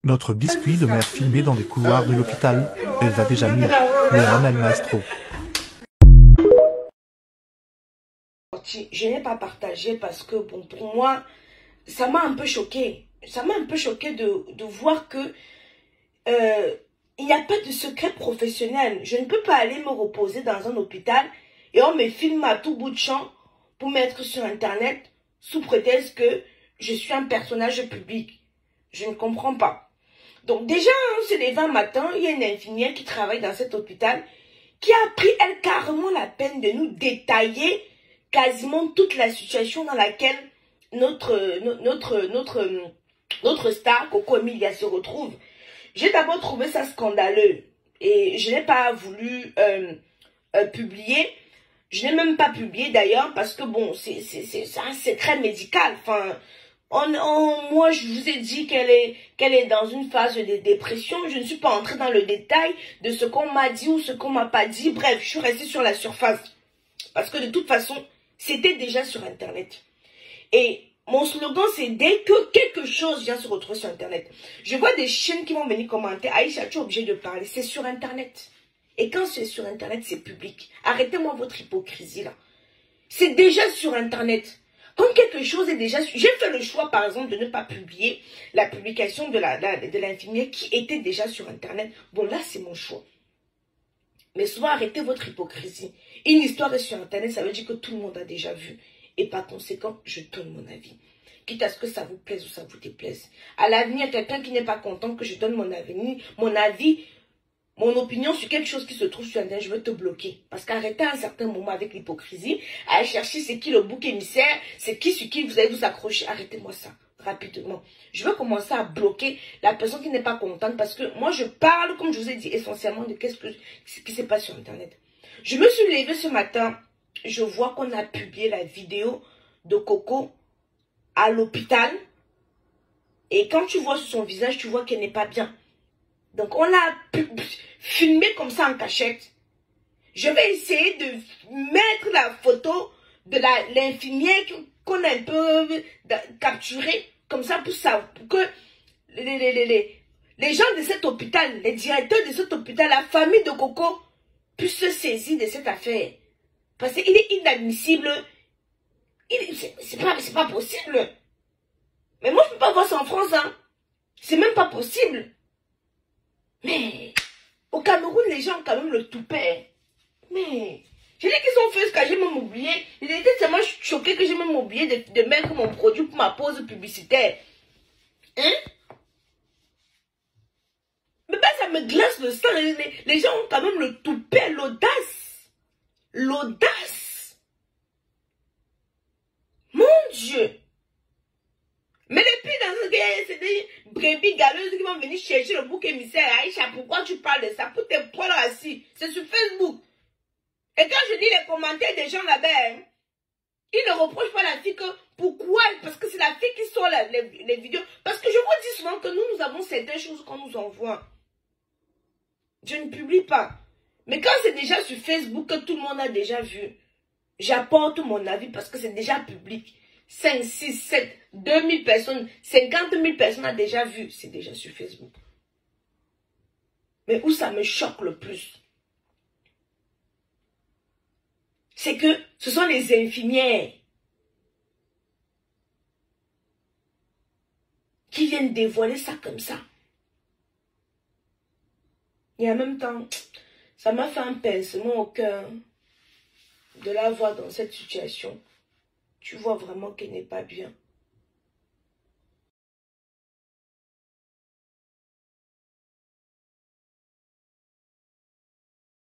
Notre biscuit de mère filmé dans les couloirs de l'hôpital, elle va déjà mieux. Le Ramel Maestro. Je n'ai pas partagé parce que, bon, pour moi, ça m'a un peu choqué. Ça m'a un peu choqué de voir que il n'y a pas de secret professionnel. Je ne peux pas aller me reposer dans un hôpital et on me filme à tout bout de champ pour mettre sur Internet sous prétexte que je suis un personnage public. Je ne comprends pas. Donc déjà, on se lève un matin, il y a une infirmière qui travaille dans cet hôpital qui a pris, elle, carrément la peine de nous détailler quasiment toute la situation dans laquelle notre star, Coco Emilia, se retrouve. J'ai d'abord trouvé ça scandaleux et je n'ai pas voulu publier. Je n'ai même pas publié d'ailleurs parce que bon, c'est un secret médical. Enfin, moi, je vous ai dit qu'elle est dans une phase de dépression. Je ne suis pas entrée dans le détail de ce qu'on m'a dit ou ce qu'on m'a pas dit. Bref, je suis restée sur la surface. Parce que de toute façon, c'était déjà sur Internet. Et mon slogan, c'est dès que quelque chose vient se retrouver sur Internet. Je vois des chaînes qui vont venir commenter. Aïcha, tu es obligé de parler. C'est sur Internet. Et quand c'est sur Internet, c'est public. Arrêtez-moi votre hypocrisie là. C'est déjà sur Internet. Quand quelque chose est déjà... J'ai fait le choix, par exemple, de ne pas publier la publication de l'infirmière qui était déjà sur Internet. Bon, là, c'est mon choix. Mais souvent, arrêtez votre hypocrisie. Une histoire est sur Internet, ça veut dire que tout le monde a déjà vu. Et par conséquent, je donne mon avis. Quitte à ce que ça vous plaise ou ça vous déplaise. À l'avenir, quelqu'un qui n'est pas content que je donne mon avis, mon opinion sur quelque chose qui se trouve sur Internet, je veux te bloquer. Parce qu'arrêtez à un certain moment avec l'hypocrisie, à aller chercher c'est qui le bouc émissaire, c'est qui sur qui vous allez vous accrocher. Arrêtez-moi ça, rapidement. Je veux commencer à bloquer la personne qui n'est pas contente parce que moi je parle, comme je vous ai dit, essentiellement de ce qui se passe sur Internet. Je me suis levée ce matin, je vois qu'on a publié la vidéo de Coco à l'hôpital. Et quand tu vois sur son visage, tu vois qu'elle n'est pas bien. Donc, on l'a filmé comme ça en cachette. Je vais essayer de mettre la photo de l'infirmière qu'on a un peu capturée. Comme ça, pour que les gens de cet hôpital, les directeurs de cet hôpital, la famille de Coco, puissent se saisir de cette affaire. Parce qu'il est inadmissible. C'est pas possible. Mais moi, je ne peux pas voir ça en France. Hein. C'est même pas possible. Mais au Cameroun, les gens ont quand même le toupet. Mais j'ai dit qu'ils ont fait ce que j'ai même oublié. Ils étaient tellement choqués que j'ai même oublié de mettre mon produit pour ma pause publicitaire. Hein? Mais ben, ça me glace le sang. Les gens ont quand même le toupet, l'audace. L'audace. Mon Dieu. Mais les filles dans ce cas, c'est des brebis galeuses qui vont venir chercher le bouc émissaire. Aïcha, pourquoi tu parles de ça? Pour tes poils assis. C'est sur Facebook. Et quand je lis les commentaires des gens là-bas, hein, ils ne reprochent pas la fille que pourquoi? Parce que c'est la fille qui sort les vidéos. Parce que je vous dis souvent que nous avons certaines choses qu'on nous envoie. Je ne publie pas. Mais quand c'est déjà sur Facebook que tout le monde a déjà vu, j'apporte mon avis parce que c'est déjà public. 5, 6, 7, 2000 personnes, 50 000 personnes ont déjà vu. C'est déjà sur Facebook. Mais où ça me choque le plus, c'est que ce sont les infirmières qui viennent dévoiler ça comme ça. Et en même temps, ça m'a fait un pincement au cœur de la voir dans cette situation. Tu vois vraiment qu'elle n'est pas bien.